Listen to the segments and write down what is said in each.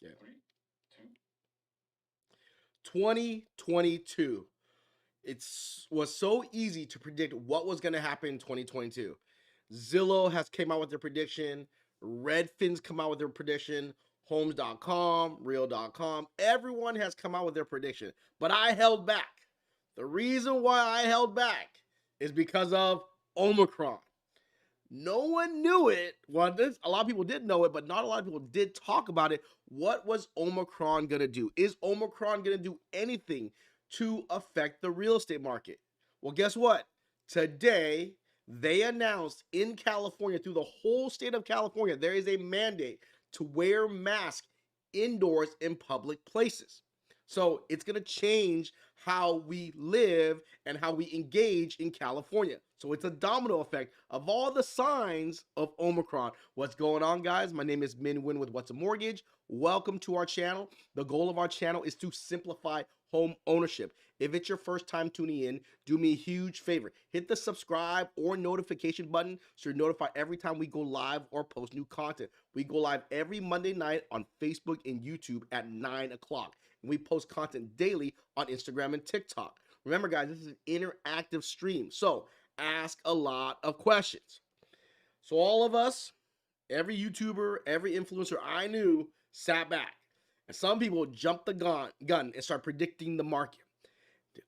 Yeah. 2022. It was so easy to predict what was going to happen in 2022. Zillow has came out with their prediction. Redfin's come out with their prediction. Homes.com, Real.com, everyone has come out with their prediction. But I held back. The reason why I held back is because of Omicron. No one knew it. Well, a lot of people did know it, but not a lot of people did talk about it. What was Omicron going to do? Is Omicron going to do anything to affect the real estate market? Well, guess what? Today, they announced in California, through the whole state of California, there is a mandate to wear masks indoors in public places. So it's going to change how we live and how we engage in California. So it's a domino effect of all the signs of Omicron. What's going on, guys? My name is Min Win with What's a Mortgage. Welcome to our channel. The goal of our channel is to simplify home ownership. If it's your first time tuning in, do me a huge favor. Hit the subscribe or notification button so you're notified every time we go live or post new content. We go live every Monday night on Facebook and YouTube at 9 o'clock. And we post content daily on Instagram and TikTok. Remember, guys, this is an interactive stream. So ask a lot of questions. So all of us, every YouTuber, every influencer I knew sat back. And some people jumped the gun and start predicting the market.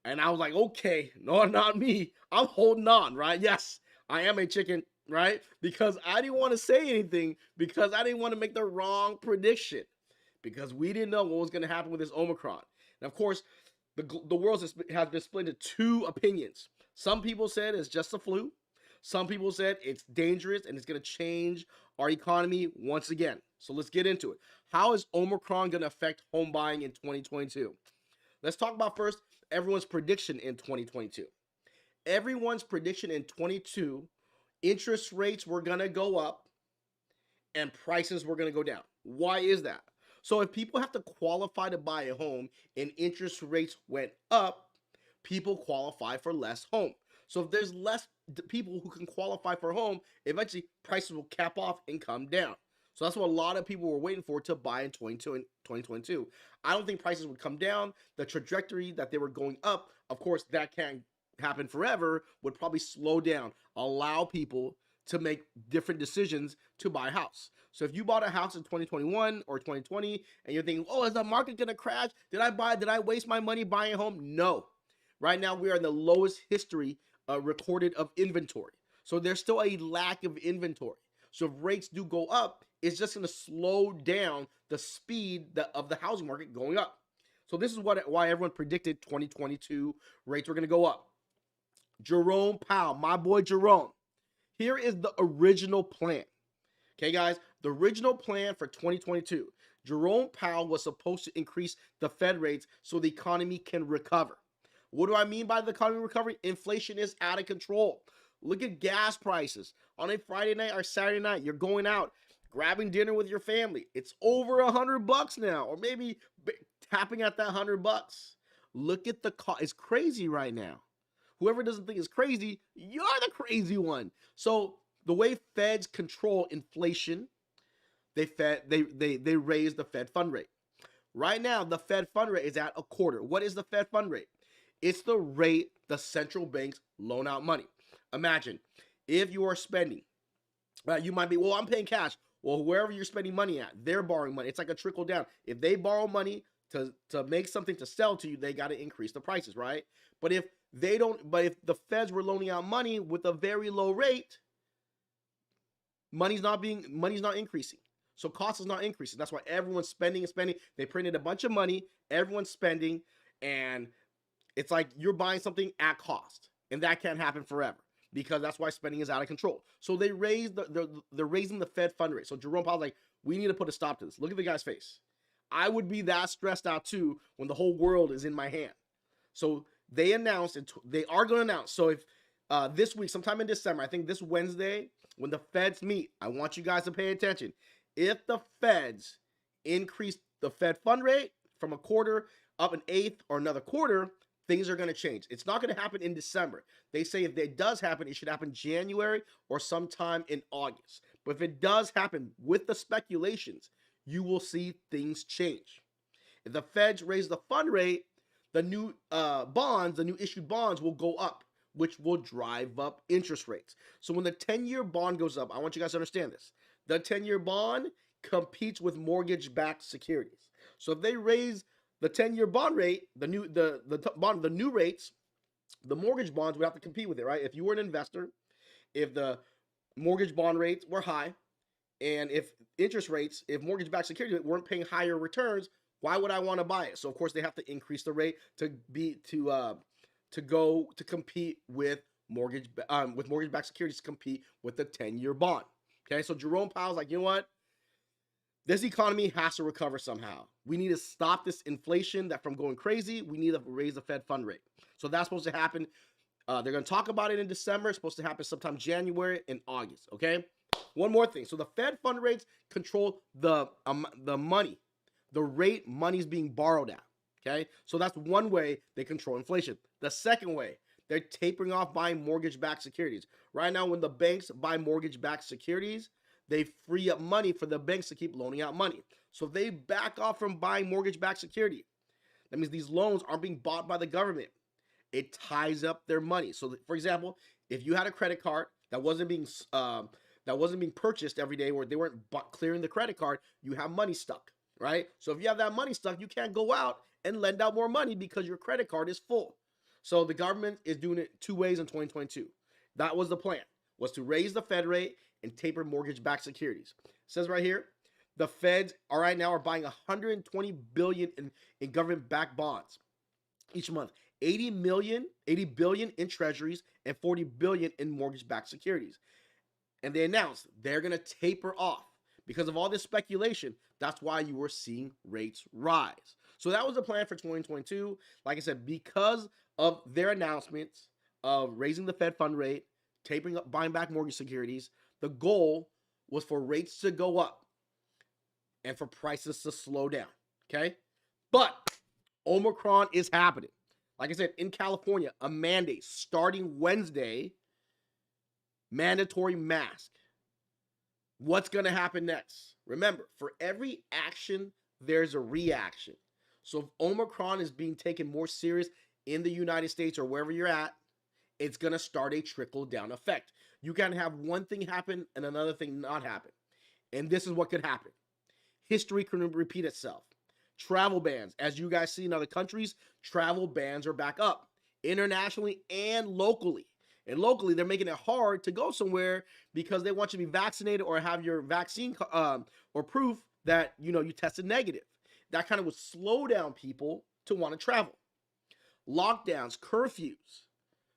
And I was like, okay, no, not me. I'm holding on, right? Yes, I am a chicken, right? Because I didn't want to say anything because I didn't want to make the wrong prediction because we didn't know what was going to happen with this Omicron. And of course, the world has been split into two opinions. Some people said it's just a flu. Some people said it's dangerous and it's going to change our economy once again. So let's get into it. How is Omicron going to affect home buying in 2022? Let's talk about first everyone's prediction in 2022. Everyone's prediction in 22, interest rates were going to go up and prices were going to go down. Why is that? So if people have to qualify to buy a home and interest rates went up, people qualify for less home. So if there's less people who can qualify for a home, eventually prices will cap off and come down. So that's what a lot of people were waiting for to buy in 2022. I don't think prices would come down. The trajectory that they were going up, of course, that can't happen forever, would probably slow down, allow people to make different decisions to buy a house. So if you bought a house in 2021 or 2020 and you're thinking, oh, is the market going to crash? Did I waste my money buying a home? No. Right now, we are in the lowest history recorded of inventory. So there's still a lack of inventory. So if rates do go up, it's just going to slow down the speed of the housing market going up. So this is why everyone predicted 2022 rates were going to go up. Jerome Powell, my boy Jerome. Here is the original plan. Okay, guys, the original plan for 2022. Jerome Powell was supposed to increase the Fed rates so the economy can recover. What do I mean by the economy recovery? Inflation is out of control. Look at gas prices. On a Friday night or Saturday night, you're going out, grabbing dinner with your family. It's over $100 now, or maybe tapping at that $100. Look at the cost. It's crazy right now. Whoever doesn't think it's crazy, you're the crazy one. So the way feds control inflation, they raise the Fed fund rate. Right now, the Fed fund rate is at a quarter. What is the Fed fund rate? It's the rate the central banks loan out money. Imagine if you are spending, you might be, well, I'm paying cash. Well, wherever you're spending money at, they're borrowing money. It's like a trickle down. If they borrow money to make something to sell to you, they got to increase the prices, right? But if they don't, but if the feds were loaning out money with a very low rate, money's not increasing. So cost is not increasing. That's why everyone's spending and spending. They printed a bunch of money, everyone's spending, and it's like you're buying something at cost. And that can't happen forever because that's why spending is out of control. So they're raising the Fed fund rate. So Jerome Powell's like, we need to put a stop to this. Look at the guy's face. I would be that stressed out too when the whole world is in my hand. So they announced, they are going to announce. So if this week, sometime in December, I think this Wednesday, when the feds meet, I want you guys to pay attention. If the feds increase the Fed fund rate from a quarter up an eighth or another quarter, things are going to change. It's not going to happen in December. They say if it does happen, it should happen January or sometime in August. But if it does happen with the speculations, you will see things change. If the Feds raise the fund rate, the new bonds, the new issued bonds will go up, which will drive up interest rates. So when the 10-year bond goes up, I want you guys to understand this. The 10-year bond competes with mortgage-backed securities. So if they raise the 10-year bond rate, the new rates, the mortgage bonds would have to compete with it, right? If you were an investor, if the mortgage bond rates were high, and if mortgage-backed securities weren't paying higher returns, why would I want to buy it? So of course they have to increase the rate to compete with mortgage-backed securities to compete with the 10-year bond. Okay, so Jerome Powell's like, you know what? This economy has to recover somehow. We need to stop this inflation from going crazy. We need to raise the Fed fund rate. So that's supposed to happen. They're going to talk about it in December. It's supposed to happen sometime January and August. Okay. One more thing. So the Fed fund rates control the money, the rate money's being borrowed at. Okay. So that's one way they control inflation. The second way, they're tapering off buying mortgage-backed securities. Right now, when the banks buy mortgage-backed securities, they free up money for the banks to keep loaning out money. So if they back off from buying mortgage-backed security, that means these loans aren't being bought by the government. It ties up their money. So, for example, if you had a credit card that wasn't being purchased every day, or they weren't clearing the credit card, you have money stuck, right? So if you have that money stuck, you can't go out and lend out more money because your credit card is full. So the government is doing it two ways in 2022. That was the plan, was to raise the Fed rate and taper mortgage-backed securities. It says right here, the Feds right now are buying $120 billion in government-backed bonds each month. $80 billion in treasuries and $40 billion in mortgage-backed securities. And they announced they're going to taper off because of all this speculation. That's why you were seeing rates rise. So that was the plan for 2022. Like I said, because of their announcements of raising the Fed fund rate, tapering up, buying back mortgage securities, the goal was for rates to go up and for prices to slow down. Okay? But Omicron is happening. Like I said, in California, a mandate starting Wednesday, mandatory mask. What's going to happen next? Remember, for every action, there's a reaction. So if Omicron is being taken more serious in the United States or wherever you're at, it's going to start a trickle-down effect. You can have one thing happen and another thing not happen. And this is what could happen. History can repeat itself. Travel bans. As you guys see in other countries, travel bans are back up, internationally and locally. And locally, they're making it hard to go somewhere because they want you to be vaccinated or have your vaccine or proof that you tested negative. That kind of would slow down people to want to travel. Lockdowns, curfews,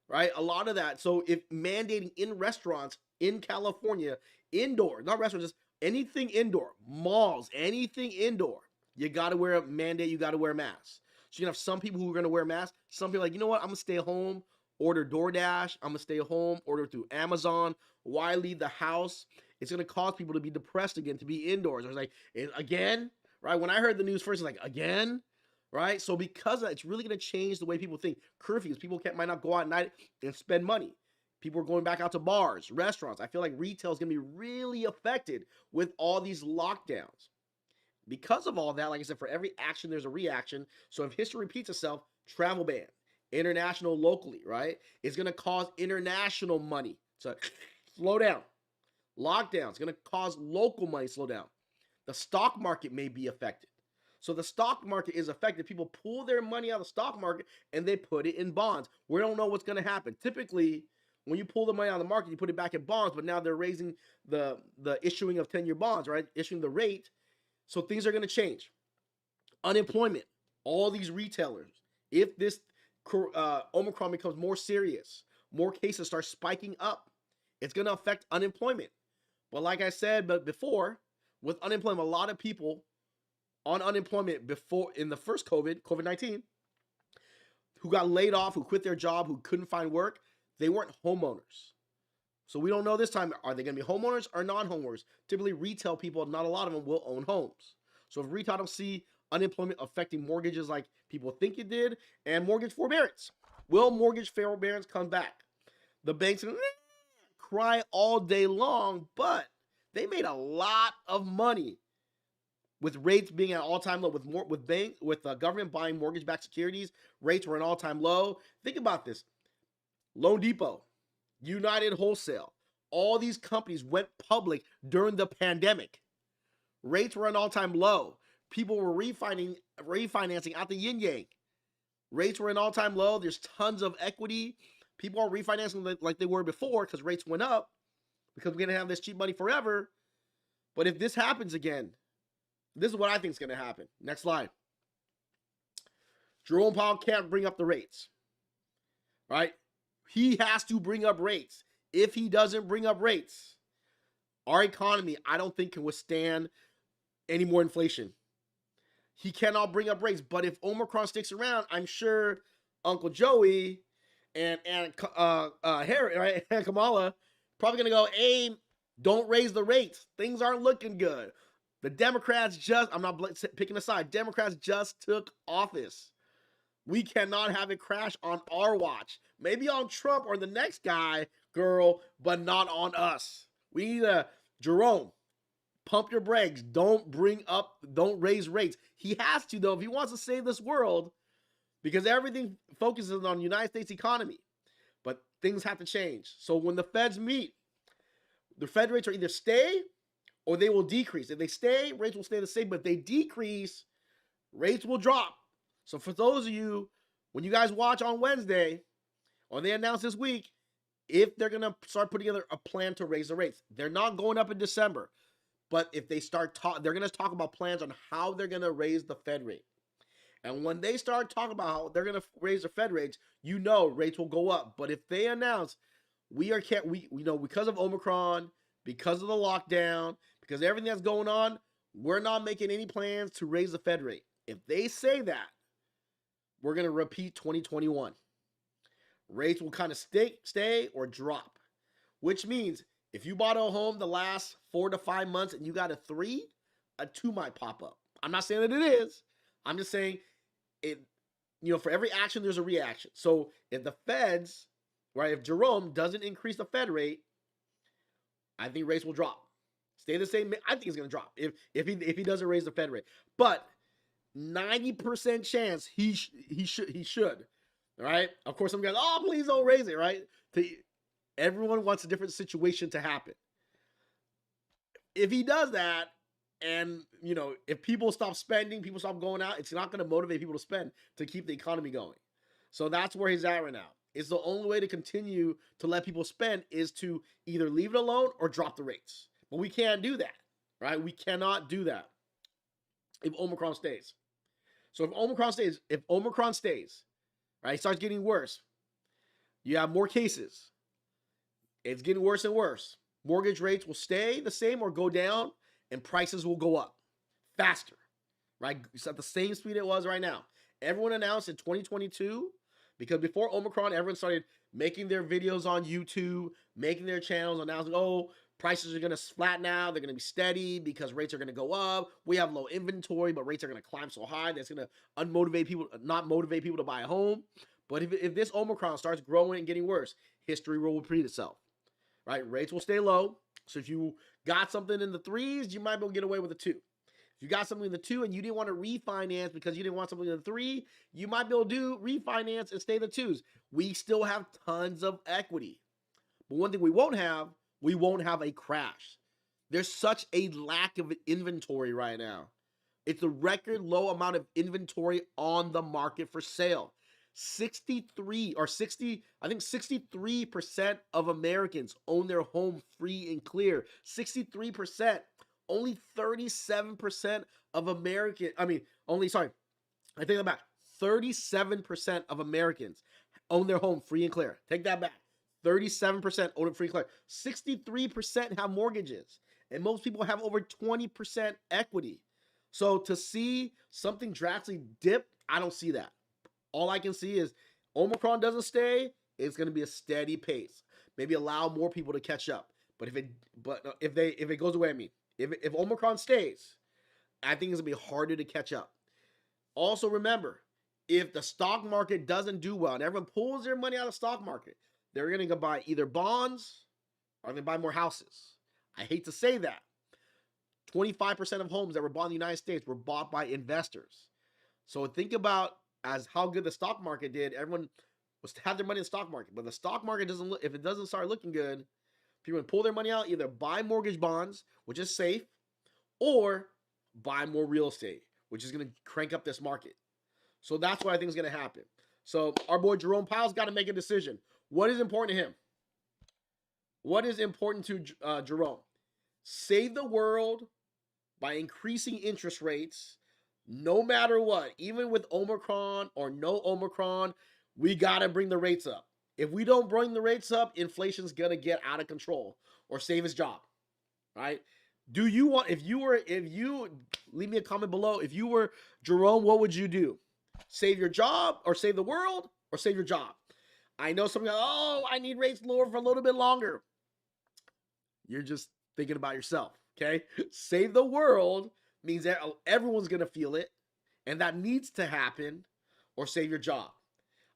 right? A lot of that. So if mandating in restaurants in California, indoor, not restaurants, just anything indoor, malls, anything indoor, you got to wear a mandate, you got to wear a mask. So you have some people who are going to wear masks. Some people are like, you know what, I'm going to stay home, order DoorDash, I'm going to stay home, order through Amazon. Why leave the house? It's going to cause people to be depressed again, to be indoors. It's like, again, right? When I heard the news first, it's like, again, right? So because of that, it's really going to change the way people think. Curfews, people might not go out at night and spend money. People are going back out to bars, restaurants. I feel like retail is going to be really affected with all these lockdowns. Because of all that, like I said, for every action, there's a reaction. So if history repeats itself, travel ban, international, locally, right? It's going to cause international money to slow down. Lockdown is going to cause local money to slow down. The stock market may be affected. So the stock market is affected. People pull their money out of the stock market and they put it in bonds. We don't know what's going to happen. Typically, when you pull the money out of the market, you put it back in bonds, but now they're raising the issuing of 10-year bonds, right? Issuing the rate. So things are going to change. Unemployment, all these retailers, if this Omicron becomes more serious, more cases start spiking up, it's going to affect unemployment. But like I said before, with unemployment, a lot of people on unemployment before in the first COVID-19, who got laid off, who quit their job, who couldn't find work, they weren't homeowners. So we don't know this time, are they going to be homeowners or non-homeowners? Typically, retail people, not a lot of them, will own homes. So if retail don't see unemployment affecting mortgages like people think it did, and mortgage forbearance. Will mortgage forbearance come back? The banks cry all day long, but they made a lot of money with rates being at all-time low, with government buying mortgage-backed securities, rates were an all-time low. Think about this: Loan Depot, United Wholesale, all these companies went public during the pandemic. Rates were an all-time low. People were refinancing out the yin yang. Rates were an all-time low. There's tons of equity. People are refinancing like they were before because rates went up, because we're going to have this cheap money forever. But if this happens again, this is what I think is going to happen. Next slide. Jerome Powell can't bring up the rates, right? He has to bring up rates. If he doesn't bring up rates, our economy, I don't think, can withstand any more inflation. He cannot bring up rates. But if Omicron sticks around, I'm sure Uncle Joey and Harry, right, and Kamala probably going to go, hey, don't raise the rates. Things aren't looking good. The Democrats I'm not picking a side, Democrats just took office. We cannot have it crash on our watch. Maybe on Trump or the next guy, girl, but not on us. We need Jerome, pump your brakes. Don't raise rates. He has to, though, if he wants to save this world, because everything focuses on the United States economy. But things have to change. So when the Feds meet, the Fed rates are either stay or they will decrease. If they stay, rates will stay the same. But if they decrease, rates will drop. So for those of you, when you guys watch on Wednesday, or they announce this week, if they're going to start putting together a plan to raise the rates, they're not going up in December. But if they start they're going to talk about plans on how they're going to raise the Fed rate. And when they start talking about how they're going to raise the Fed rates, you know rates will go up. But if they announce we know because of Omicron, because of the lockdown, because of everything that's going on, we're not making any plans to raise the Fed rate. If they say that, we're going to repeat 2021. Rates will kind of stay or drop, which means if you bought a home the last 4 to 5 months and you got a 3, a 2 might pop up. I'm not saying that it is. I'm just saying it, for every action, there's a reaction. So if the Feds, right, if Jerome doesn't increase the Fed rate, I think rates will drop. Stay the same. I think it's going to drop if he doesn't raise the Fed rate. But 90% chance he should. All right. Of course, some guys, oh, please don't raise it. Right. Everyone wants a different situation to happen. If he does that, and if people stop spending, people stop going out, it's not going to motivate people to spend to keep the economy going. So that's where he's at right now. It's the only way to continue to let people spend is to either leave it alone or drop the rates. But we can't do that, right? We cannot do that if Omicron stays. So if Omicron stays, right, it starts getting worse. You have more cases. It's getting worse and worse. Mortgage rates will stay the same or go down, and prices will go up faster, right? It's at the same speed it was right now. Everyone announced in 2022, because before Omicron, everyone started making their videos on YouTube, making their channels, announcing, oh, prices are going to flatten out. They're going to be steady because rates are going to go up. We have low inventory, but rates are going to climb so high that's going to not motivate people to buy a home. But if this Omicron starts growing and getting worse, history will repeat itself, right? Rates will stay low. So if you got something in the 3s, you might be able to get away with a 2. If you got something in the 2 and you didn't want to refinance because you didn't want something in the 3, you might be able to refinance and stay in the 2s. We still have tons of equity. But one thing we won't have a crash. There's such a lack of inventory right now. It's a record low amount of inventory on the market for sale. 63% of Americans own their home free and clear. 63%. Only 37% of Americans, I take that back. 37% of Americans own their home free and clear. Take that back. 37% own it free and clear. 63% have mortgages. And most people have over 20% equity. So to see something drastically dip, I don't see that. All I can see is Omicron doesn't stay, it's going to be a steady pace. Maybe allow more people to catch up. But if it goes away, if Omicron stays, I think it's going to be harder to catch up. Also remember, if the stock market doesn't do well and everyone pulls their money out of the stock market, they're going to go buy either bonds or they're going to buy more houses. I hate to say that. 25% of homes that were bought in the United States were bought by investors. So think about as how good the stock market did. Everyone was had their money in the stock market, but the stock market doesn't look, if it doesn't start looking good, people pull their money out, either buy mortgage bonds, which is safe, or buy more real estate, which is going to crank up this market. So that's what I think is going to happen. So our boy Jerome Powell's got to make a decision. What is important to him? What is important to Jerome? Save the world by increasing interest rates no matter what. Even with Omicron or no Omicron, we got to bring the rates up. If we don't bring the rates up, inflation's going to get out of control or save his job, right? Do you want, if you leave me a comment below, if you were Jerome, what would you do? Save your job or save the world or save your job? I know some guys, oh, I need rates lower for a little bit longer. You're just thinking about yourself, okay? Save the world means that everyone's going to feel it, and that needs to happen, or save your job.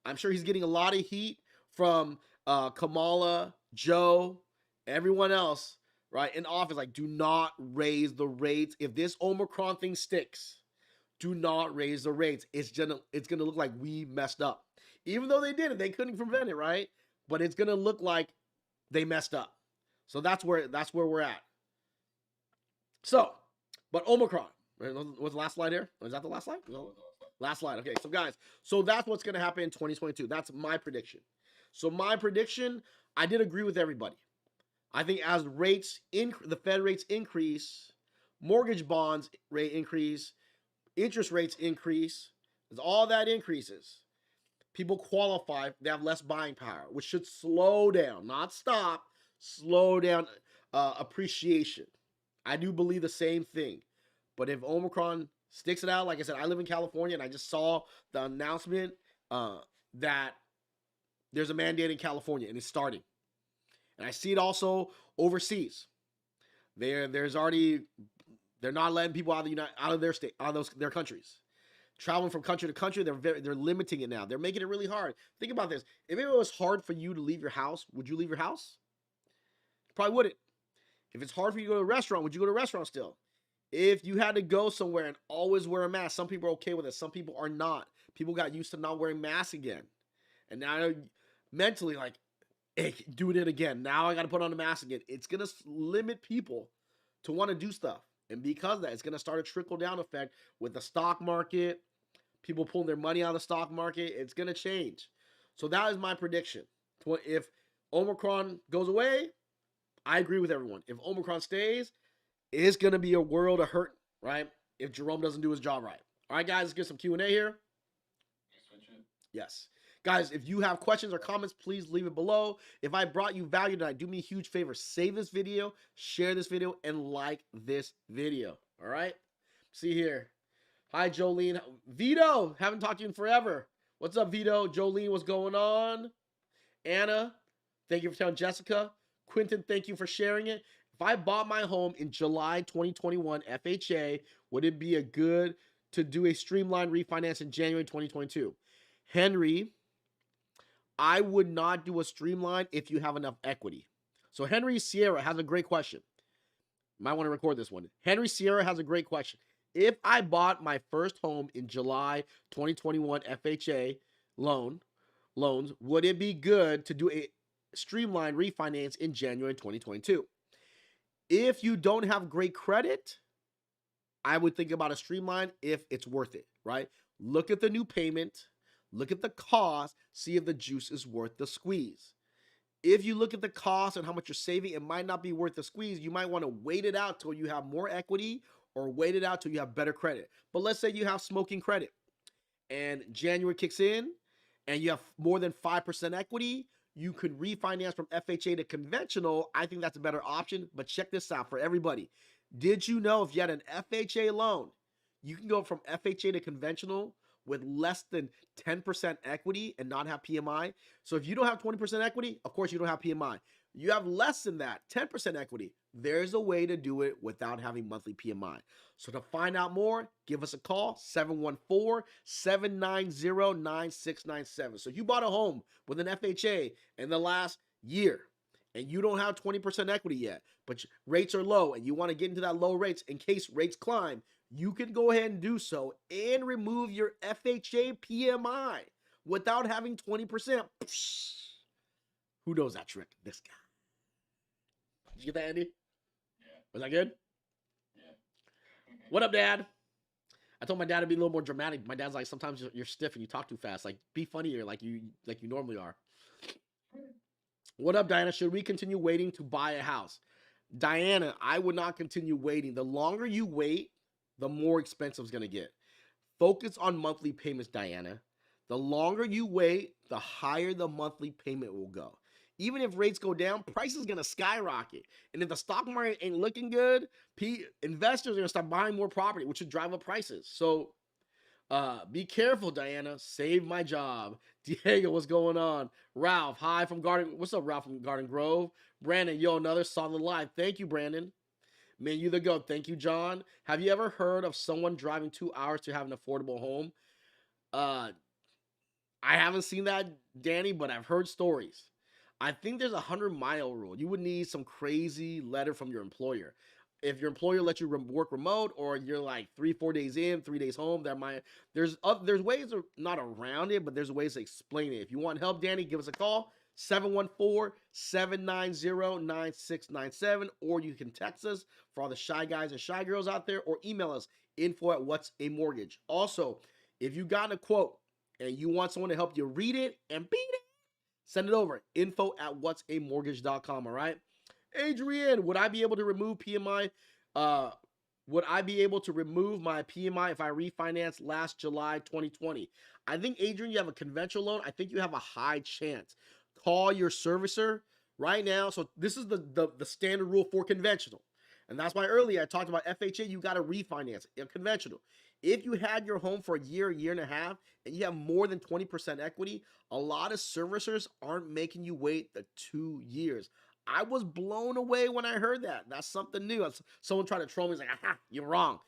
I'm sure he's getting a lot of heat from Kamala, Joe, everyone else, right, in office. Like, do not raise the rates. If this Omicron thing sticks, do not raise the rates. It's gonna look like we messed up. Even though they did it, they couldn't prevent it, right? But it's gonna look like they messed up. So that's where we're at. So, but Omicron. What's the last slide here? Is that the last slide? No. Last slide. Okay, so guys, so that's what's going to happen in 2022. That's my prediction. So my prediction, I did agree with everybody. I think as the Fed rates increase, mortgage bonds rate increase, interest rates increase, as all that increases, people qualify, they have less buying power, which should slow down, not stop, slow down appreciation. I do believe the same thing. But if Omicron sticks it out, like I said, I live in California, and I just saw the announcement that there's a mandate in California, and it's starting. And I see it also overseas. They're not letting people out of their state, out of their countries. Traveling from country to country, they're limiting it now. They're making it really hard. Think about this. If it was hard for you to leave your house, would you leave your house? You probably wouldn't. If it's hard for you to go to a restaurant, would you go to a restaurant still? If you had to go somewhere and always wear a mask, some people are okay with it. Some people are not. People got used to not wearing masks again. And now mentally, like, hey, doing it again. Now I got to put on a mask again. It's going to limit people to want to do stuff. And because of that, it's going to start a trickle-down effect with the stock market. People pulling their money out of the stock market. It's going to change. So that is my prediction. If Omicron goes away, I agree with everyone. If Omicron stays, it's going to be a world of hurt, right? If Jerome doesn't do his job right. All right, guys, let's get some Q&A here. Yes. Guys, if you have questions or comments, please leave it below. If I brought you value tonight, do me a huge favor. Save this video, share this video, and like this video. All right? See here. Hi, Jolene. Vito, haven't talked to you in forever. What's up, Vito? Jolene, what's going on? Anna, thank you for telling Jessica. Quentin, thank you for sharing it. If I bought my home in July 2021 FHA, would it be good to do a streamlined refinance in January 2022? Henry, I would not do a streamline if you have enough equity. So Henry Sierra has a great question. You might want to record this one. Henry Sierra has a great question. If I bought my first home in July 2021 FHA loans, would it be good to do a streamlined refinance in January 2022? If you don't have great credit, I would think about a streamline if it's worth it, right? Look at the new payment, look at the cost, see if the juice is worth the squeeze. If you look at the cost and how much you're saving, it might not be worth the squeeze. You might want to wait it out till you have more equity or wait it out till you have better credit. But let's say you have smoking credit and January kicks in and you have more than 5% equity, you could refinance from FHA to conventional. I think that's a better option, but check this out for everybody. Did you know if you had an FHA loan, you can go from FHA to conventional with less than 10% equity and not have PMI? So if you don't have 20% equity, of course you don't have PMI. You have less than that, 10% equity. There's a way to do it without having monthly PMI. So to find out more, give us a call, 714-790-9697. So you bought a home with an FHA in the last year and you don't have 20% equity yet, but rates are low and you want to get into that low rates in case rates climb, you can go ahead and do so and remove your FHA PMI without having 20%. Who knows that trick? This guy. Did you get that, Andy? Was that good? What up, Dad? I told my dad to be a little more dramatic. My dad's like, sometimes you're stiff and you talk too fast. Like, be funnier, like you normally are. What up, Diana? Should we continue waiting to buy a house? Diana, I would not continue waiting. The longer you wait, the more expensive it's gonna get. Focus on monthly payments, Diana. The longer you wait, the higher the monthly payment will go. Even if rates go down, price is gonna skyrocket. And if the stock market ain't looking good, investors are gonna start buying more property, which should drive up prices. So be careful, Diana. Save my job. Diego, what's going on? Ralph, hi from Garden. What's up, Ralph from Garden Grove? Brandon, yo, another solid live. Thank you, Brandon. Man, you the goat. Thank you, John. Have you ever heard of someone driving 2 hours to have an affordable home? I haven't seen that, Danny, but I've heard stories. I think there's a 100-mile rule. You would need some crazy letter from your employer. If your employer lets you work remote, or you're like 3-4 days in, 3 days home, there's ways not around it, but there's ways to explain it. If you want help, Danny, give us a call, 714-790-9697, or you can text us for all the shy guys and shy girls out there, or email us, info@whatsamortgage. Also, if you got a quote and you want someone to help you read it and beat it, send it over, info@whatsamortgage.com, all right? Adrian, would I be able to remove PMI? Would I be able to remove my PMI if I refinance last July 2020? I think, Adrian, you have a conventional loan. I think you have a high chance. Call your servicer right now. So this is the standard rule for conventional. And that's why earlier I talked about FHA, you got to refinance it, conventional. If you had your home for a year and a half, and you have more than 20% equity, a lot of servicers aren't making you wait the 2 years. I was blown away when I heard that. That's something new. Someone tried to troll me. He's like, aha, you're wrong.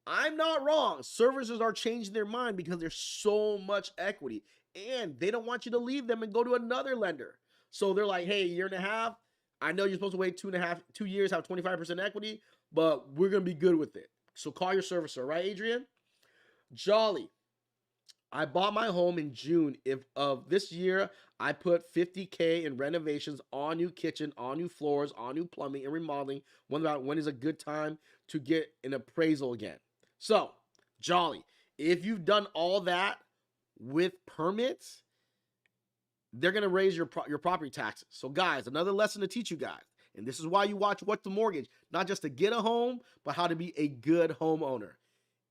I'm not wrong. Servicers are changing their mind because there's so much equity, and they don't want you to leave them and go to another lender. So they're like, hey, 1.5 years, I know you're supposed to wait 2 years, have 25% equity, but we're going to be good with it. So call your servicer, right, Adrian? Jolly, I bought my home in June of this year. I put $50K in renovations, on new kitchen, on new floors, on new plumbing and remodeling. When is a good time to get an appraisal again? So, Jolly, if you've done all that with permits, they're going to raise your property taxes. So, guys, another lesson to teach you guys. And this is why you watch What's the Mortgage, not just to get a home, but how to be a good homeowner.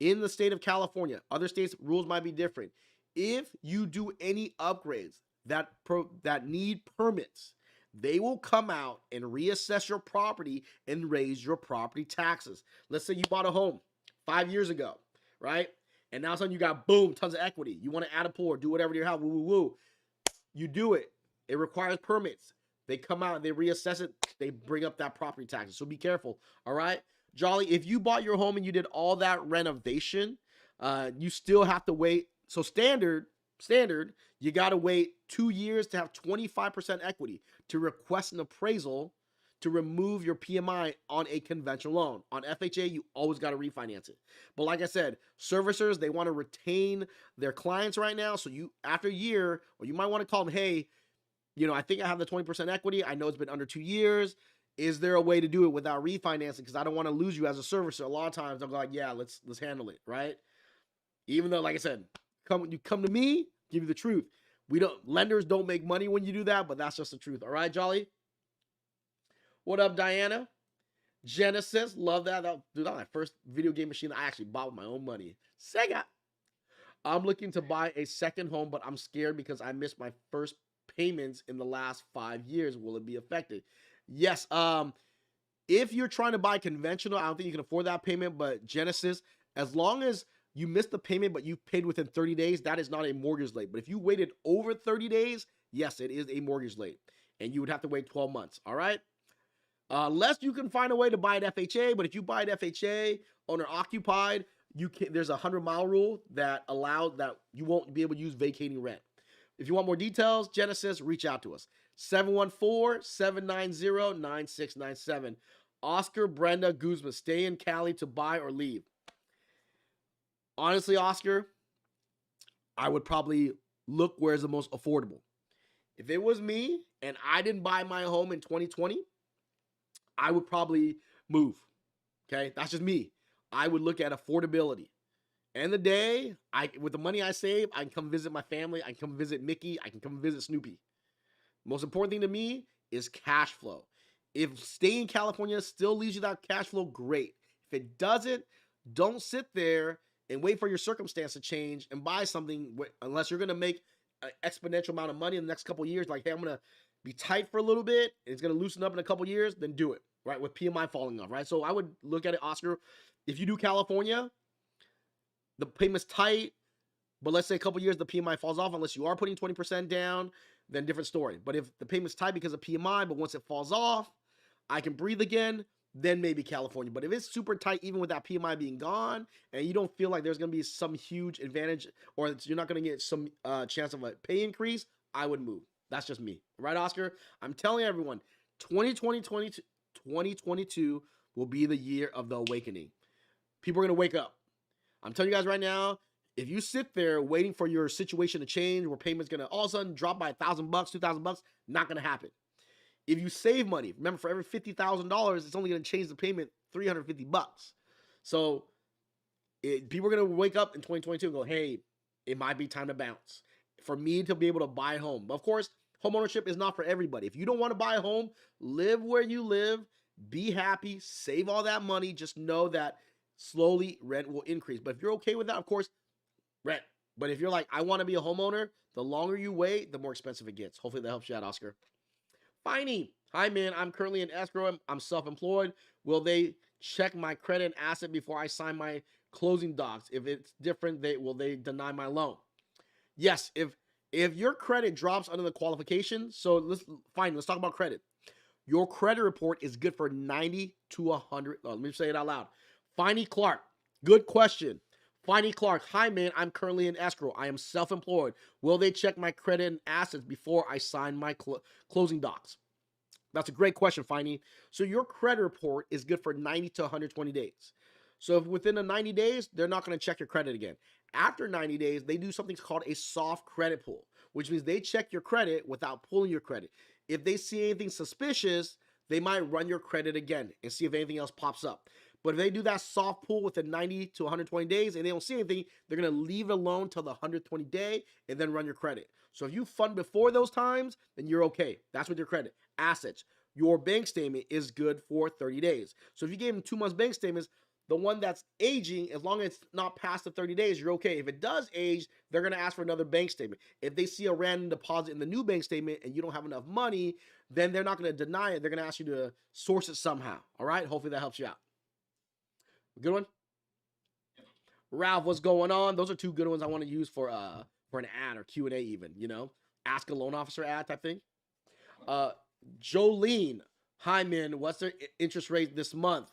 In the state of California, other states' rules might be different. If you do any upgrades that need permits, they will come out and reassess your property and raise your property taxes. Let's say you bought a home 5 years ago, right? And now suddenly you got, boom, tons of equity. You want to add a pool or do whatever to your house, woo, woo, woo. You do it. It requires permits. They come out, they reassess it, they bring up that property taxes. So be careful, all right? Jolly, if you bought your home and you did all that renovation, you still have to wait. So standard, you got to wait 2 years to have 25% equity to request an appraisal to remove your PMI on a conventional loan. On FHA, you always got to refinance it. But like I said, servicers, they want to retain their clients right now. So you, after a year, or you might want to call them, hey, I think I have the 20% equity. I know it's been under 2 years. Is there a way to do it without refinancing? Because I don't want to lose you as a servicer. A lot of times they'll go like, yeah, let's handle it, right? Even though, like I said, you come to me, give you the truth. Lenders don't make money when you do that, but that's just the truth. All right, Jolly? What up, Diana? Genesis, love that. Dude, that's my first video game machine I actually bought with my own money. Sega. I'm looking to buy a second home, but I'm scared because I missed my first payments in the last 5 years. Will it be affected? Yes. If you're trying to buy conventional, I don't think you can afford that payment, but Genesis, as long as you missed the payment, but you paid within 30 days, that is not a mortgage late. But if you waited over 30 days, yes, it is a mortgage late, and you would have to wait 12 months. All right. Unless you can find a way to buy it FHA, but if you buy it FHA, owner occupied, there's a 100-mile rule that allows that you won't be able to use vacating rent. If you want more details, Genesis, reach out to us. 714-790-9697. Oscar Brenda Guzman, stay in Cali to buy or leave. Honestly, Oscar, I would probably look where's the most affordable. If it was me and I didn't buy my home in 2020, I would probably move. Okay, that's just me. I would look at affordability. End of the day, with the money I save, I can come visit my family. I can come visit Mickey. I can come visit Snoopy. Most important thing to me is cash flow. If staying in California still leaves you that cash flow, great. If it doesn't, don't sit there and wait for your circumstance to change and buy something unless you're going to make an exponential amount of money in the next couple of years. Like, hey, I'm going to be tight for a little bit, and it's going to loosen up in a couple of years, then do it, right? With PMI falling off, right? So I would look at it, Oscar. If you do California, the payment's tight, but let's say a couple of years the PMI falls off, unless you are putting 20% down, then different story. But if the payment's tight because of PMI, but once it falls off, I can breathe again, then maybe California. But if it's super tight, even with that PMI being gone, and you don't feel like there's going to be some huge advantage, or you're not going to get some chance of a pay increase, I would move. That's just me. Right, Oscar? I'm telling everyone, 2022 will be the year of the awakening. People are going to wake up. I'm telling you guys right now, if you sit there waiting for your situation to change, where payment's going to all of a sudden drop by $1,000, $2,000, not going to happen. If you save money, remember, for every $50,000, it's only going to change the payment $350. So people are going to wake up in 2022 and go, hey, it might be time to bounce. For me to be able to buy a home. Of course, home ownership is not for everybody. If you don't want to buy a home, live where you live, be happy, save all that money. Just know that slowly rent will increase. But if you're okay with that, of course, rent. But if you're like, I want to be a homeowner, the longer you wait, the more expensive it gets. Hopefully that helps you out, Oscar. Finey, hi man, I'm currently in escrow. I'm self-employed. Will they check my credit and asset before I sign my closing docs? If it's different, will they deny my loan? Yes, if your credit drops under the qualification, so let's talk about credit. Your credit report is good for 90 to 100. Let me say it out loud. Finey Clark, good question. Finey Clark, hi man, I'm currently in escrow. I am self-employed. Will they check my credit and assets before I sign my closing docs? That's a great question, Finey. So your credit report is good for 90 to 120 days. So if within the 90 days, they're not going to check your credit again. After 90 days, they do something called a soft credit pull, which means they check your credit without pulling your credit. If they see anything suspicious, they might run your credit again and see if anything else pops up. But if they do that soft pull within 90 to 120 days and they don't see anything, they're going to leave it alone till the 120 day and then run your credit. So if you fund before those times, then you're okay. That's with your credit. Assets. Your bank statement is good for 30 days. So if you gave them 2 months bank statements, the one that's aging, as long as it's not past the 30 days, you're okay. If it does age, they're going to ask for another bank statement. If they see a random deposit in the new bank statement and you don't have enough money, then they're not going to deny it. They're going to ask you to source it somehow. All right? Hopefully that helps you out. Good one? Ralph, what's going on? Those are 2 good ones I want to use for an ad or Q&A even, ask a loan officer ad type thing. Jolene, hi man, what's their interest rate this month?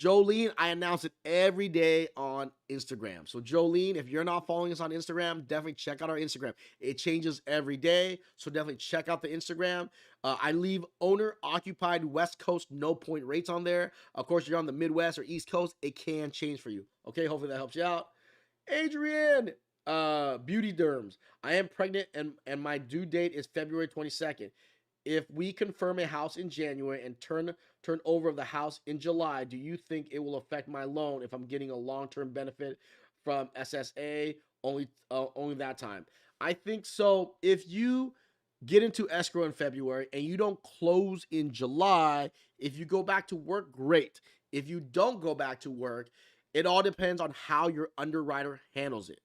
Jolene, I announce it every day on Instagram. So Jolene, if you're not following us on Instagram, definitely check out our Instagram. It changes every day, so definitely check out the Instagram. I leave owner-occupied West Coast no-point rates on there. Of course, you're on the Midwest or East Coast, it can change for you. Okay, hopefully that helps you out. Adrian, Beauty Derms. I am pregnant and my due date is February 22nd. If we confirm a house in January and turn over of the house in July, do you think it will affect my loan if I'm getting a long-term benefit from SSA only that time? I think so. If you get into escrow in February and you don't close in July, if you go back to work, great. If you don't go back to work, it all depends on how your underwriter handles it.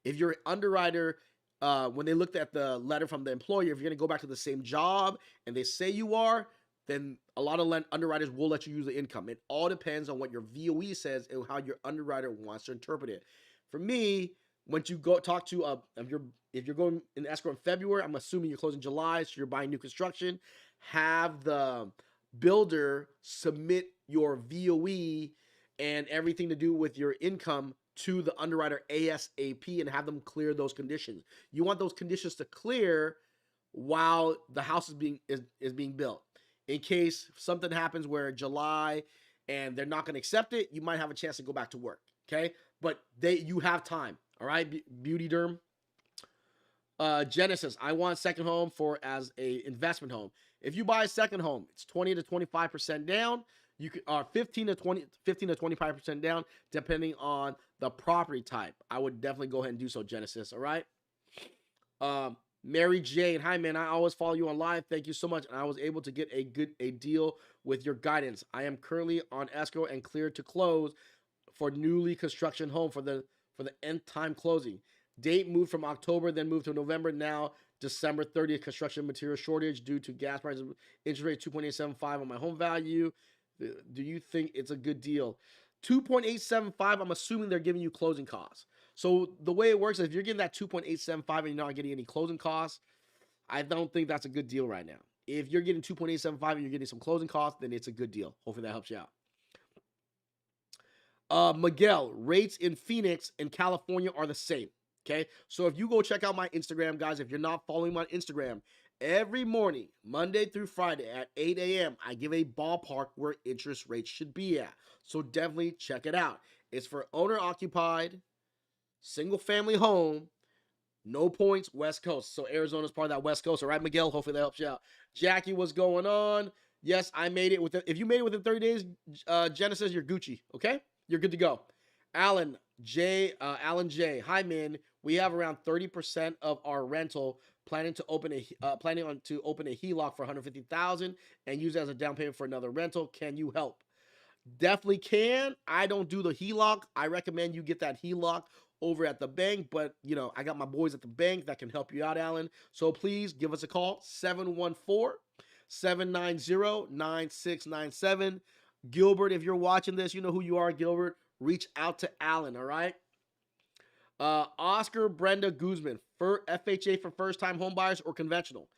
If your underwriter, when they looked at the letter from the employer, if you're going to go back to the same job and they say you are, then a lot of underwriters will let you use the income. It all depends on what your VOE says and how your underwriter wants to interpret it. For me, once you go talk to if you're going in escrow in February, I'm assuming you're closing July, so you're buying new construction, have the builder submit your VOE and everything to do with your income to the underwriter ASAP and have them clear those conditions. You want those conditions to clear while the house is being built. In case something happens where July and they're not going to accept it, you might have a chance to go back to work. Okay, but you have time. All right, Beauty Derm. Genesis, I want second home for as a investment home. If you buy a second home, it's 20 to 25% down. You could 15 to 25% down, depending on the property type. I would definitely go ahead and do so, Genesis. All right. Mary Jane, hi man, I always follow you on live. Thank you so much. And I was able to get a deal with your guidance. I am currently on escrow and cleared to close for newly construction home for the nth time closing. Date moved from October, then moved to November. Now December 30th. Construction material shortage due to gas prices. Interest rate 2.875 on my home value. Do you think it's a good deal? 2.875. I'm assuming they're giving you closing costs. So the way it works is if you're getting that 2.875 and you're not getting any closing costs, I don't think that's a good deal right now. If you're getting 2.875 and you're getting some closing costs, then it's a good deal. Hopefully that helps you out. Miguel, rates in Phoenix and California are the same. Okay, so if you go check out my Instagram, guys, if you're not following my Instagram, every morning, Monday through Friday at 8 a.m., I give a ballpark where interest rates should be at. So definitely check it out. It's for owner-occupied, single-family home, no points, West Coast. So Arizona's part of that West Coast. All right, Miguel, hopefully that helps you out. Jackie, what's going on? Yes, I made it within. If you made it within 30 days, Genesis, you're Gucci. Okay, you're good to go. Alan J. Hi, man. We have around 30% of our rental planning to open a HELOC for $150,000 and use it as a down payment for another rental. Can you help? Definitely can. I don't do the HELOC. I recommend you get that HELOC over at the bank, but you know, I got my boys at the bank that can help you out, Alan. So please give us a call, 714-790-9697. Gilbert, if you're watching this, you know who you are, Gilbert. Reach out to Alan, all right? Oscar Brenda Guzman, for FHA for first-time homebuyers or conventional.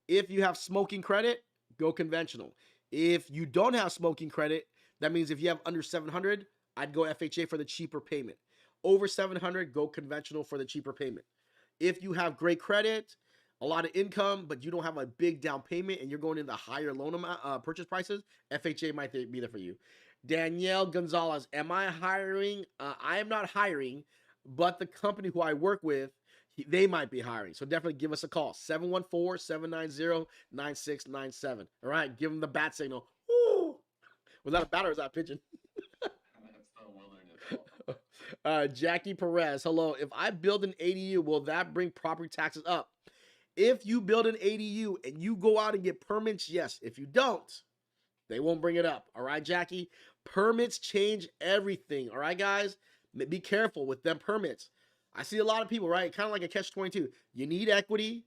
If you have smoking credit, go conventional. If you don't have smoking credit, that means if you have under 700, I'd go FHA for the cheaper payment. Over 700, go conventional for the cheaper payment. If you have great credit, a lot of income, but you don't have a big down payment and you're going into higher loan amount, purchase prices, FHA might be there for you. Danielle Gonzalez, am I hiring? I am not hiring, but the company who I work with, they might be hiring. So definitely give us a call, 714-790-9697. All right, give them the bat signal. Woo! Was that a bat or was that a pigeon? Jackie Perez, hello. If I build an ADU, will that bring property taxes up? If you build an ADU and you go out and get permits, yes. If you don't, they won't bring it up. All right, Jackie? Permits change everything. All right, guys? Be careful with them permits. I see a lot of people, right? Kind of like a catch-22. You need equity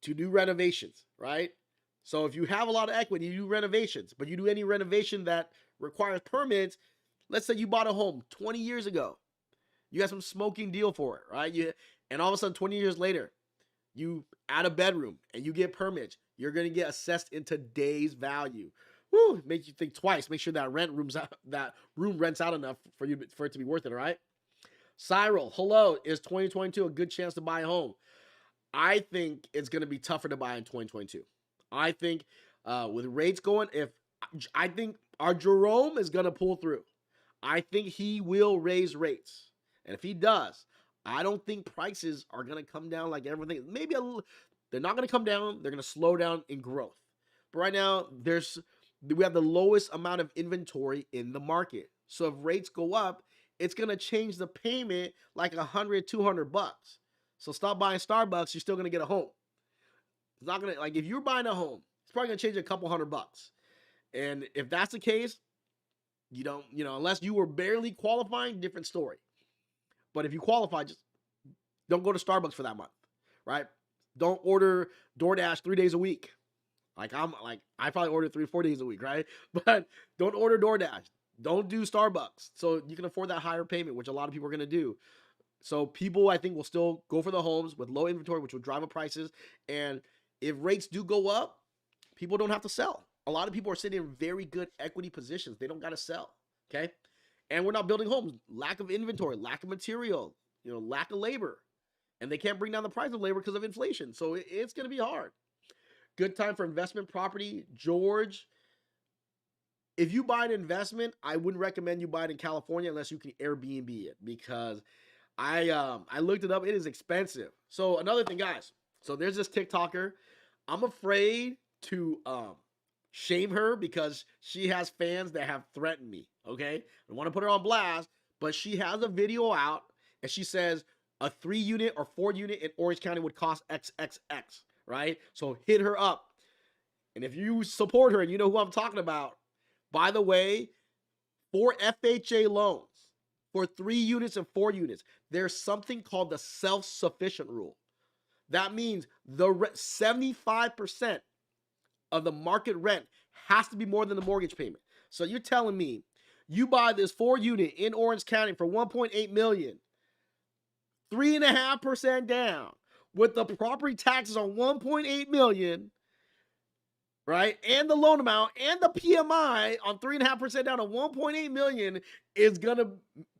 to do renovations, right? So if you have a lot of equity, you do renovations, but you do any renovation that requires permits, let's say you bought a home 20 years ago. You got some smoking deal for it, right? And all of a sudden, 20 years later, you add a bedroom and you get permits. You're going to get assessed in today's value. Woo, make you think twice. Make sure that room rents out enough for it to be worth it, all right? Cyril, hello. Is 2022 a good chance to buy a home? I think it's going to be tougher to buy in 2022. I think with rates going, I think our Jerome is going to pull through. I think he will raise rates. And if he does, I don't think prices are going to come down like everything. Maybe a little. They're not going to come down. They're going to slow down in growth. But right now, we have the lowest amount of inventory in the market. So if rates go up, it's going to change the payment like $100, $200. So stop buying Starbucks. You're still going to get a home. It's not going to, like, if you're buying a home, it's probably going to change a couple $100. And if that's the case, you don't, unless you were barely qualifying, different story. But if you qualify, just don't go to Starbucks for that month, right? Don't order DoorDash 3 days a week. I probably order 3-4 days a week, right? But don't order DoorDash. Don't do Starbucks. So you can afford that higher payment, which a lot of people are going to do. So people, I think, will still go for the homes with low inventory, which will drive up prices. And if rates do go up, people don't have to sell. A lot of people are sitting in very good equity positions. They don't got to sell, okay? and we're not building homes. Lack of inventory, lack of material, lack of labor, and they can't bring down the price of labor because of inflation. So it's going to be hard. Good time for investment property, George. If you buy an investment, I wouldn't recommend you buy it in California unless you can Airbnb it, because I looked it up. It is expensive. So another thing, guys. So there's this TikToker. I'm afraid to shame her because she has fans that have threatened me. Okay, I want to put her on blast, but she has a video out and she says a 3-unit or 4-unit in Orange County would cost XXX. Right? So hit her up. And if you support her and you know who I'm talking about, by the way, for FHA loans, for 3 units and 4 units, there's something called the self-sufficient rule. That means the 75% of the market rent has to be more than the mortgage payment. So you're telling me you buy this 4-unit in Orange County for $1.8 million, 3.5% down, with the property taxes on $1.8 million, right? And the loan amount and the PMI on 3.5% down to $1.8 million is gonna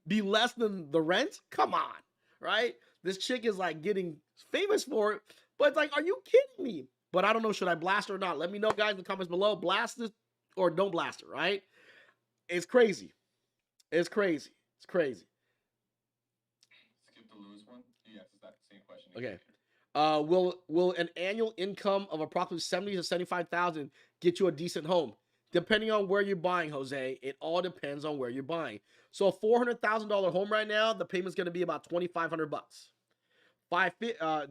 be less than the rent? Come on, right? This chick is like getting famous for it, but it's like, are you kidding me? But I don't know, should I blast her or not? Let me know, guys, in the comments below. Blast this or don't blast her, right? It's crazy. It's crazy. It's crazy. Skip the Lewis one. Yes, it's that same question. Okay. Will an annual income of approximately 70 to 75,000 get you a decent home? Depending on where you're buying, Jose, it all depends on where you're buying. So a $400,000 home right now, the payment's going to be about $2,500.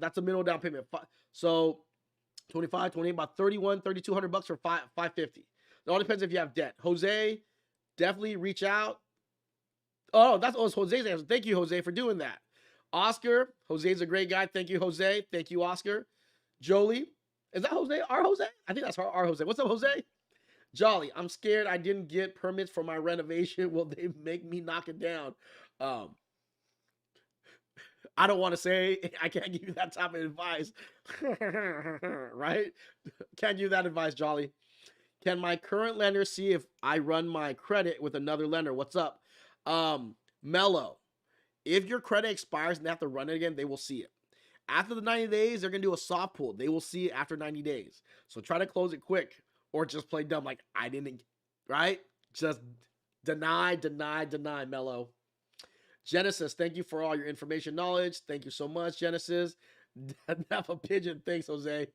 That's a minimum down payment. So 25, 28, about 31, $3,200 for $550. It all depends if you have debt. Jose, definitely reach out. Oh, that's Jose's answer. Thank you, Jose, for doing that. Oscar, Jose's a great guy. Thank you, Jose. Thank you, Oscar. Jolie, is that Jose? Our Jose? I think that's our Jose. What's up, Jose? Jolly, I'm scared I didn't get permits for my renovation. Will they make me knock it down? I don't want to say. I can't give you that type of advice. Right? Can't give you that advice, Jolly. Can my current lender see if I run my credit with another lender? What's up? Mello, if your credit expires and they have to run it again, they will see it. After the 90 days, they're going to do a soft pull. They will see it after 90 days. So try to close it quick or just play dumb like I didn't, right? Just deny, Mello. Genesis, thank you for all your information knowledge. Thank you so much, Genesis. Have a pigeon. Thanks, Jose.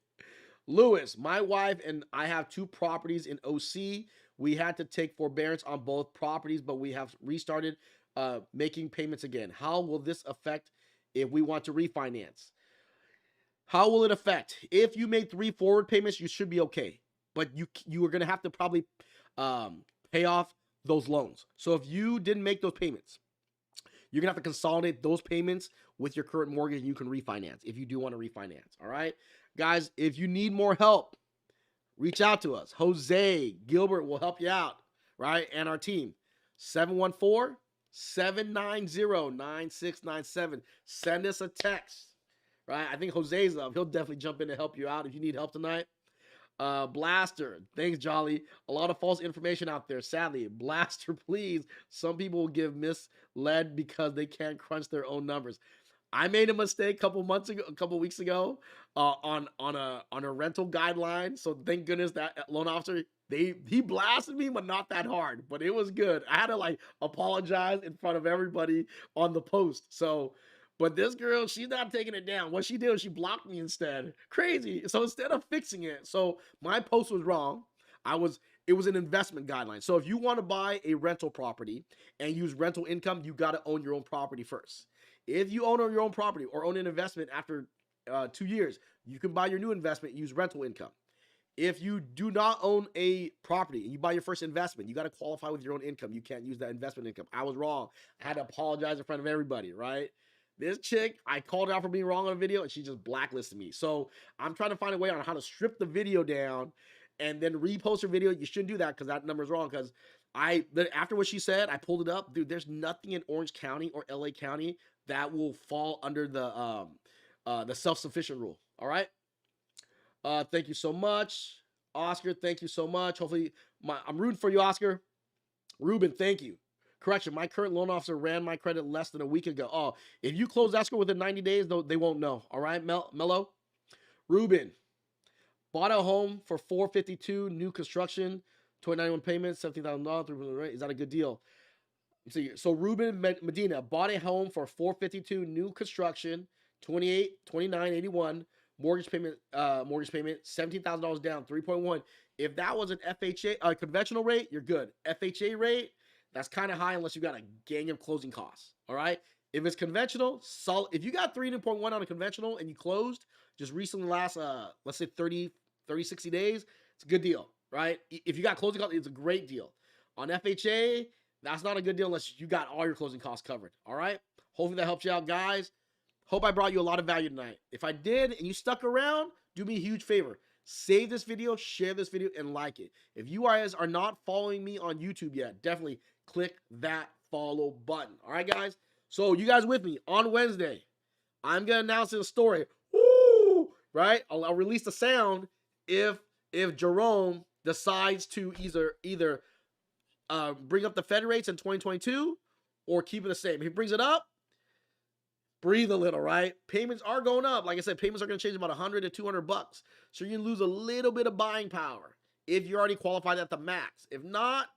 Lewis, my wife and I have 2 properties in OC. We had to take forbearance on both properties, but we have restarted making payments again. How will this affect if we want to refinance? How will it affect? If you made 3 forward payments, you should be okay. But you are going to have to probably pay off those loans. So if you didn't make those payments, you're going to have to consolidate those payments with your current mortgage and you can refinance if you do want to refinance. All right? Guys, if you need more help, reach out to us. Jose Gilbert will help you out, right? And our team. 714-790-9697. Send us a text, right? I think Jose's up. He'll definitely jump in to help you out if you need help tonight. Blaster, thanks, Jolly. A lot of false information out there, sadly. Blaster, please. Some people will give misled because they can't crunch their own numbers. I made a mistake a couple weeks ago, on a rental guideline. So thank goodness that loan officer, he blasted me, but not that hard. But it was good. I had to like apologize in front of everybody on the post. So, but this girl, she's not taking it down. What she did was she blocked me instead. Crazy. So instead of fixing it, so my post was wrong. It was an investment guideline. So if you want to buy a rental property and use rental income, you got to own your own property first. If you own your own property or own an investment after 2 years, you can buy your new investment and use rental income. If you do not own a property and you buy your first investment, you got to qualify with your own income. You can't use that investment income. I was wrong. I had to apologize in front of everybody, right? This chick, I called her out for being wrong on a video and she just blacklisted me. So I'm trying to find a way on how to strip the video down and then repost her video. You shouldn't do that because that number is wrong. Because after what she said, I pulled it up. Dude, there's nothing in Orange County or LA County that will fall under the self-sufficient rule. All right. Thank you so much, Oscar. Thank you so much. Hopefully, I'm rooting for you, Oscar. Ruben, thank you. correction, my current loan officer ran my credit less than a week ago. Oh, if you close escrow within 90 days, though, they won't know. All right, Mello. Ruben bought a home for $452, new construction, 2091 payments, $17,000. Is that a good deal? See, so Ruben Medina bought a home for $452, new construction, 2981, mortgage payment, $17,000 down, 3.1. If that was an FHA, conventional rate, you're good. FHA rate, that's kind of high unless you got a gang of closing costs. All right. If it's conventional, solid. If you got 3.1 on a conventional and you closed just recently, last let's say 30, 60 days, it's a good deal, right? If you got closing costs, it's a great deal. On FHA, that's not a good deal unless you got all your closing costs covered. All right. Hopefully that helps you out, guys. Hope I brought you a lot of value tonight. If I did and you stuck around, do me a huge favor. Save this video, share this video, and like it. If you guys are not following me on YouTube yet, definitely click that follow button. All right, guys? So you guys with me? On Wednesday, I'm going to announce a story. Woo! Right? I'll release the sound if Jerome decides to either bring up the Fed rates in 2022 or keep it the same. If he brings it up, breathe a little, right? Payments are going up. Like I said, payments are going to change about $100 to $200. So you lose a little bit of buying power if you're already qualified at the max. If not,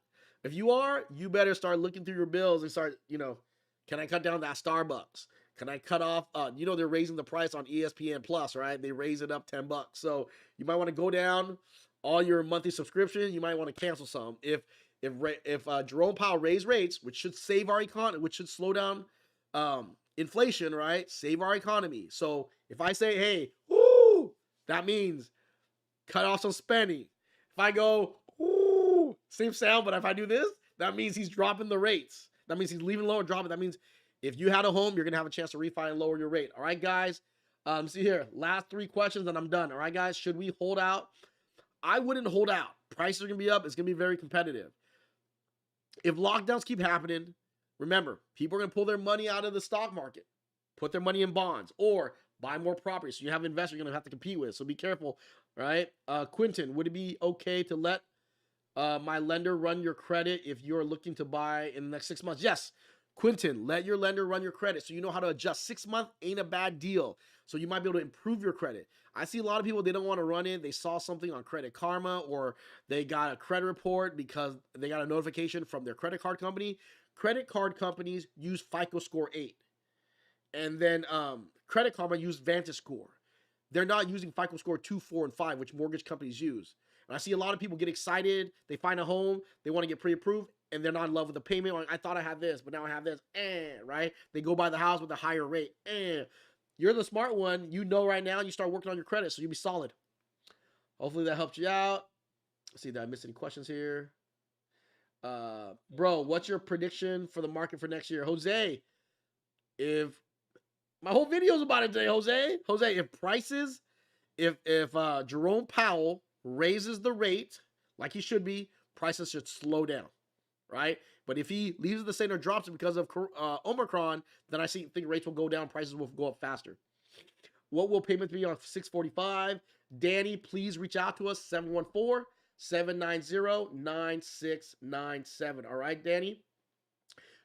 if you are, you better start looking through your bills and start, can I cut down that Starbucks? Can I cut off, they're raising the price on ESPN Plus, right? They raise it up $10. So you might want to go down all your monthly subscriptions. You might want to cancel some. If Jerome Powell raised rates, which should save our economy, which should slow down inflation, right? Save our economy. So if I say, hey, woo, that means cut off some spending. If I go, woo, same sound, but if I do this, that means he's dropping the rates. That means he's leaving low and dropping. That means if you had a home, you're going to have a chance to refi and lower your rate. All right, guys? See here, last 3 questions and I'm done. All right, guys? Should we hold out? I wouldn't hold out. Prices are going to be up. It's going to be very competitive. If lockdowns keep happening, remember, people are going to pull their money out of the stock market, put their money in bonds, or buy more property. So you have investors you're going to have to compete with. So be careful, right? Quentin, would it be okay to let my lender run your credit if you're looking to buy in the next 6 months? Yes. Quentin, let your lender run your credit so you know how to adjust. 6 months ain't a bad deal. So you might be able to improve your credit. I see a lot of people, they don't want to run it. They saw something on Credit Karma or they got a credit report because they got a notification from their credit card company. Credit card companies use FICO Score 8. And then Credit Karma use Vantage Score. They're not using FICO Score 2, 4, and 5, which mortgage companies use. And I see a lot of people get excited. They find a home. They want to get pre-approved. And they're not in love with the payment. Like, I thought I had this, but now I have this. Right? They go buy the house with a higher rate. You're the smart one. You know right now. And you start working on your credit. So you'll be solid. Hopefully that helped you out. Let's see, did I miss any questions here? Bro, what's your prediction for the market for next year? Jose, if my whole video is about it today, Jose, if prices, if Jerome Powell raises the rate like he should be, prices should slow down, right? But if he leaves it the same or drops it because of Omicron, then I think rates will go down, prices will go up faster. What will payments be on 645? Danny, please reach out to us, 714-790-9697. All right, Danny?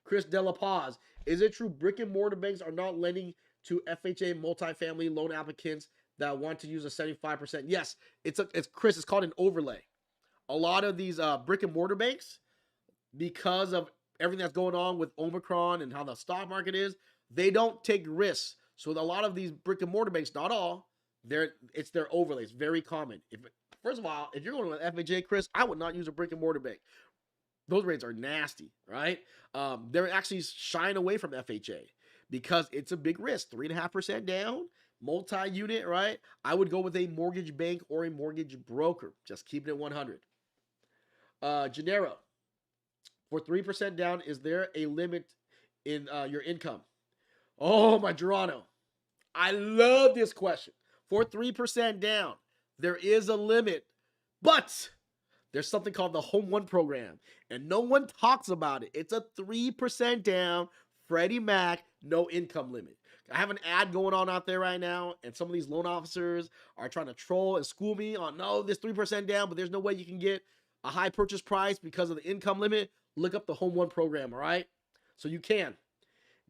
Chris Della Paz, is it true brick and mortar banks are not lending to FHA multifamily loan applicants that want to use a 75%? Yes, it's Chris, it's called an overlay. A lot of these brick and mortar banks, because of everything that's going on with Omicron and how the stock market is, they don't take risks. So a lot of these brick and mortar banks, not all, it's their overlays. Very common. First of all, if you're going with FHA, Chris, I would not use a brick and mortar bank. Those rates are nasty, right? They're actually shying away from FHA because it's a big risk. 3.5% down, multi-unit, right? I would go with a mortgage bank or a mortgage broker. Just keep it at 100. Gennaro, for 3% down, is there a limit in your income? Oh, my Geronimo. I love this question. For 3% down, there is a limit, but there's something called the Home One program, and no one talks about it. It's a 3% down, Freddie Mac, no income limit. I have an ad going on out there right now, and some of these loan officers are trying to troll and school me on, no, this 3% down, but there's no way you can get a high purchase price because of the income limit. look up the Home One program, all right? So you can.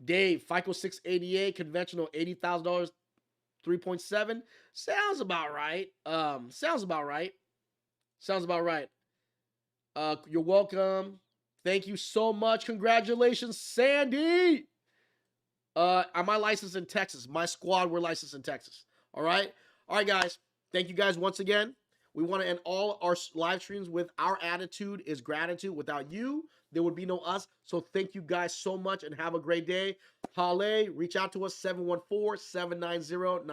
Dave, FICO 688, conventional $80,000, 3.7. Sounds about right. Sounds about right. Sounds about right. You're welcome. Thank you so much. Congratulations, Sandy. Am I licensed in Texas? My squad, we're licensed in Texas. All right. All right, guys. Thank you guys once again. We want to end all our live streams with our attitude is gratitude. Without you, there would be no us. So thank you guys so much and have a great day. Hale, reach out to us 714-790-9